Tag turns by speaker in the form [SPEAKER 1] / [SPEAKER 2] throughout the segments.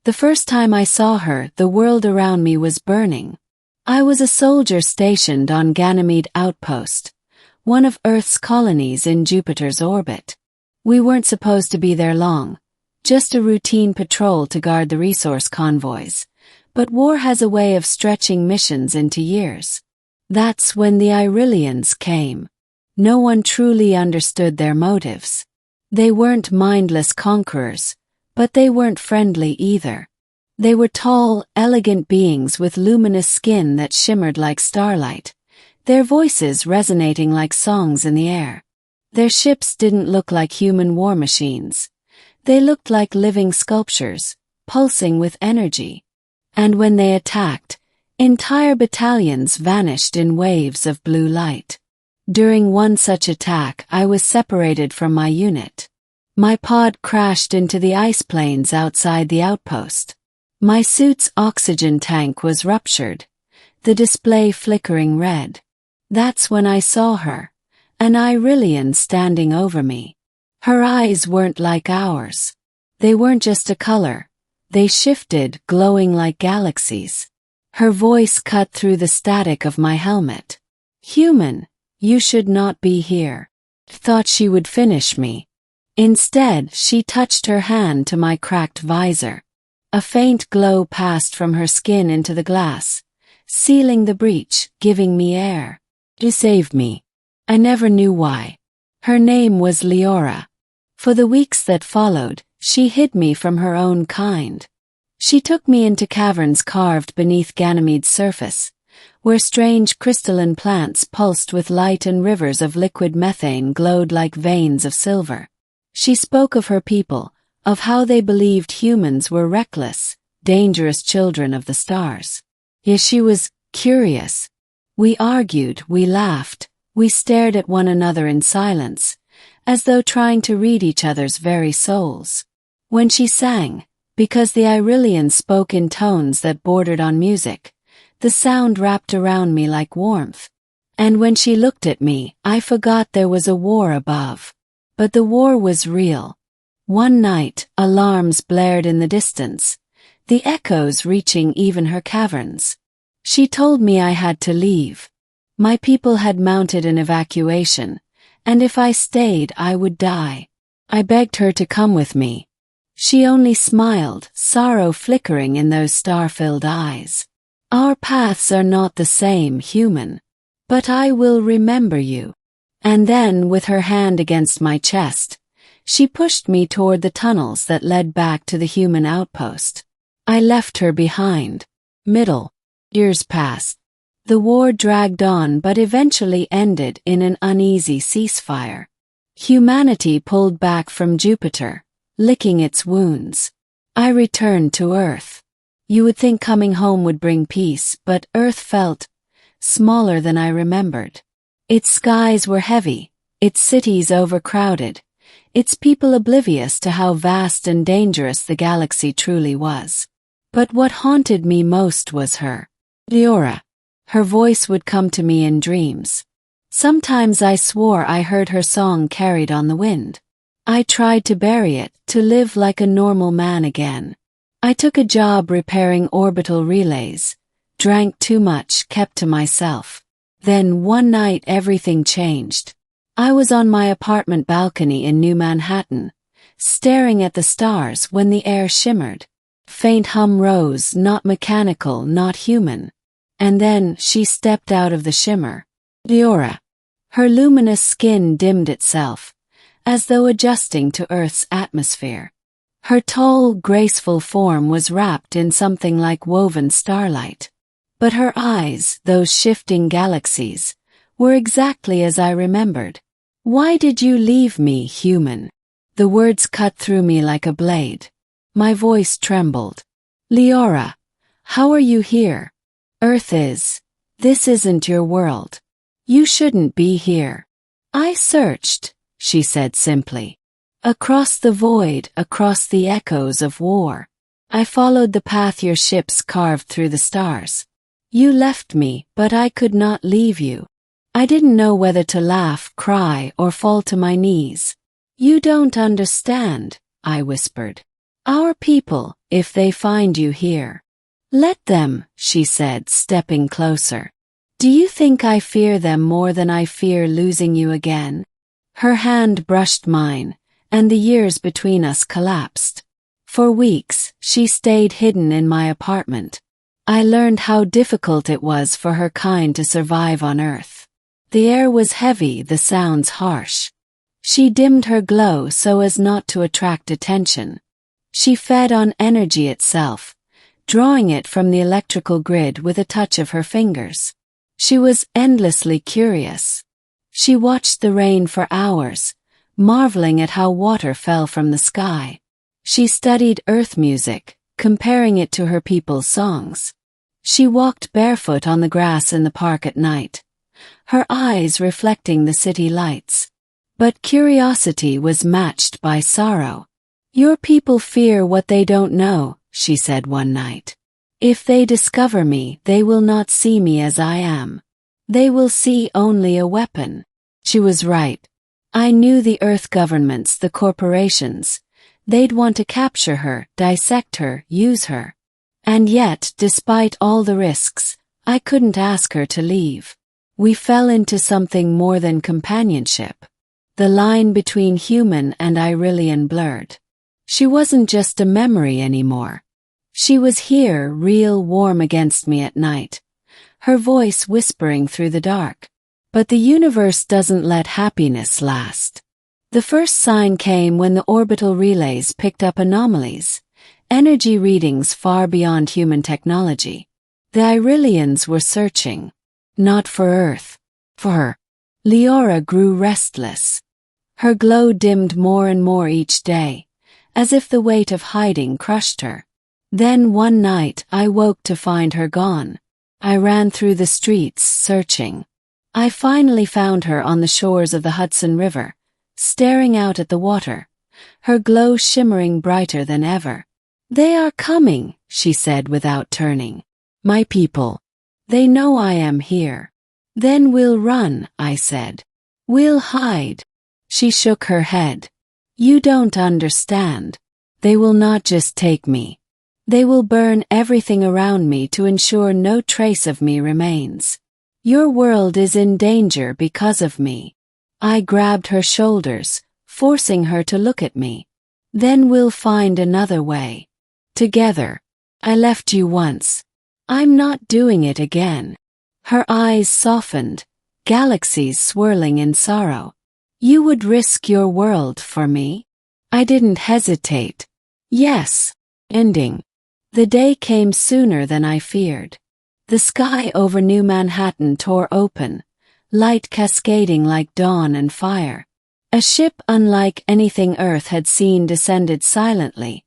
[SPEAKER 1] The first time I saw her, the world around me was burning. I was a soldier stationed on Ganymede Outpost, one of Earth's colonies in Jupiter's orbit. We weren't supposed to be there long, just a routine patrol to guard the resource convoys, but war has a way of stretching missions into years. That's when the Irilians came. No one truly understood their motives. They weren't mindless conquerors, but they weren't friendly either. They were tall, elegant beings with luminous skin that shimmered like starlight, their voices resonating like songs in the air. Their ships didn't look like human war machines. They looked like living sculptures, pulsing with energy. And when they attacked, entire battalions vanished in waves of blue light. During one such attack, I was separated from my unit. My pod crashed into the ice plains outside the outpost. My suit's oxygen tank was ruptured, the display flickering red. That's when I saw her, an Irilian standing over me. Her eyes weren't like ours. They weren't just a color. They shifted, glowing like galaxies. Her voice cut through the static of my helmet. "Human, you should not be here." Thought she would finish me. Instead, she touched her hand to my cracked visor. A faint glow passed from her skin into the glass, sealing the breach, giving me air. She saved me. I never knew why. Her name was Leora. For the weeks that followed, she hid me from her own kind. She took me into caverns carved beneath Ganymede's surface, where strange crystalline plants pulsed with light and rivers of liquid methane glowed like veins of silver. She spoke of her people, of how they believed humans were reckless, dangerous children of the stars. Yet she was curious. We argued, we laughed, we stared at one another in silence, as though trying to read each other's very souls. When she sang, because the Irilians spoke in tones that bordered on music, the sound wrapped around me like warmth. And when she looked at me, I forgot there was a war above. But the war was real. One night, alarms blared in the distance, the echoes reaching even her caverns. She told me I had to leave. My people had mounted an evacuation, and if I stayed, I would die. I begged her to come with me. She only smiled, sorrow flickering in those star-filled eyes. "Our paths are not the same, human. But I will remember you." And then, with her hand against my chest, she pushed me toward the tunnels that led back to the human outpost. I left her behind. Years passed. The war dragged on but eventually ended in an uneasy ceasefire. Humanity pulled back from Jupiter, licking its wounds. I returned to Earth. You would think coming home would bring peace, but Earth felt smaller than I remembered. Its skies were heavy, its cities overcrowded, its people oblivious to how vast and dangerous the galaxy truly was. But what haunted me most was her. Leora. Her voice would come to me in dreams. Sometimes I swore I heard her song carried on the wind. I tried to bury it, to live like a normal man again. I took a job repairing orbital relays, drank too much, kept to myself. Then one night everything changed. I was on my apartment balcony in New Manhattan, staring at the stars when the air shimmered. Faint hum rose, not mechanical, not human. And then she stepped out of the shimmer. Leora. Her luminous skin dimmed itself, as though adjusting to Earth's atmosphere. Her tall, graceful form was wrapped in something like woven starlight. But her eyes, those shifting galaxies, were exactly as I remembered. "Why did you leave me, human?" The words cut through me like a blade. My voice trembled. "Leora, how are you here? Earth is. This isn't your world. You shouldn't be here." "I searched," she said simply. "Across the void, across the echoes of war. I followed the path your ships carved through the stars. You left me, but I could not leave you. I didn't know whether to laugh, cry, or fall to my knees." "You don't understand," I whispered. "Our people, if they find you here. Let them, she said, stepping closer. Do you think I fear them more than I fear losing you again? Her hand brushed mine, and the years between us collapsed. For weeks, she stayed hidden in my apartment. I learned how difficult it was for her kind to survive on Earth. The air was heavy, the sounds harsh. She dimmed her glow so as not to attract attention. She fed on energy itself, drawing it from the electrical grid with a touch of her fingers. She was endlessly curious. She watched the rain for hours, marveling at how water fell from the sky. She studied Earth music, comparing it to her people's songs. She walked barefoot on the grass in the park at night, her eyes reflecting the city lights. But curiosity was matched by sorrow. Your people fear what they don't know, she said one night. If they discover me, they will not see me as I am. They will see only a weapon. She was right. I knew the Earth governments, the corporations. They'd want to capture her, dissect her, use her. And yet, despite all the risks, I couldn't ask her to leave. We fell into something more than companionship. The line between human and Irelian blurred. She wasn't just a memory anymore. She was here, real, warm against me at night, her voice whispering through the dark. But the universe doesn't let happiness last. The first sign came when the orbital relays picked up anomalies, energy readings far beyond human technology. The Irelians were searching, not for Earth, for her. Leora grew restless. Her glow dimmed more and more each day, as if the weight of hiding crushed her. Then one night I woke to find her gone. I ran through the streets, searching. I finally found her on the shores of the Hudson River, staring out at the water, her glow shimmering brighter than ever. They are coming, she said without turning. My people. They know I am here. Then we'll run, I said. We'll hide. She shook her head. You don't understand. They will not just take me. They will burn everything around me to ensure no trace of me remains. Your world is in danger because of me. I grabbed her shoulders, forcing her to look at me. Then we'll find another way. Together. I left you once. I'm not doing it again. Her eyes softened, galaxies swirling in sorrow. You would risk your world for me? I didn't hesitate. Yes. Ending. The day came sooner than I feared. The sky over New Manhattan tore open, light cascading like dawn and fire. A ship unlike anything Earth had seen descended silently,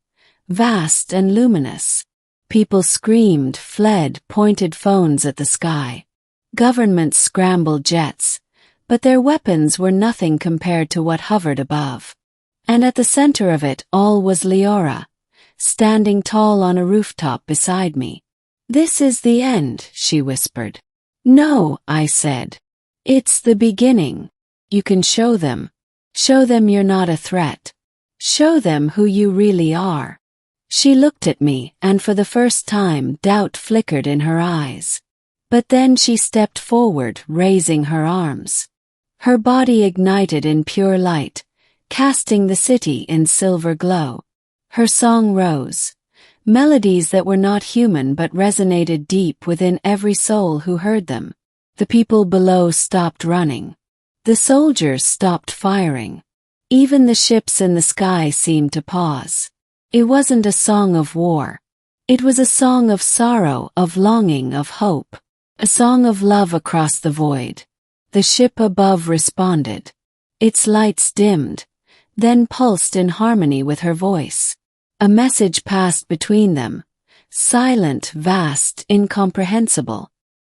[SPEAKER 1] vast and luminous. People screamed, fled, pointed phones at the sky. Governments scrambled jets, but their weapons were nothing compared to what hovered above. And at the center of it all was Leora, standing tall on a rooftop beside me. This is the end, she whispered. No, I said. It's the beginning. You can show them. Show them you're not a threat. Show them who you really are. She looked at me, and for the first time doubt flickered in her eyes. But then she stepped forward, raising her arms. Her body ignited in pure light, casting the city in silver glow. Her song rose. Melodies that were not human but resonated deep within every soul who heard them. The people below stopped running. The soldiers stopped firing. Even the ships in the sky seemed to pause. It wasn't a song of war. It was a song of sorrow, of longing, of hope. A song of love across the void. The ship above responded. Its lights dimmed, then pulsed in harmony with her voice. A message passed between them, silent, vast, incomprehensible.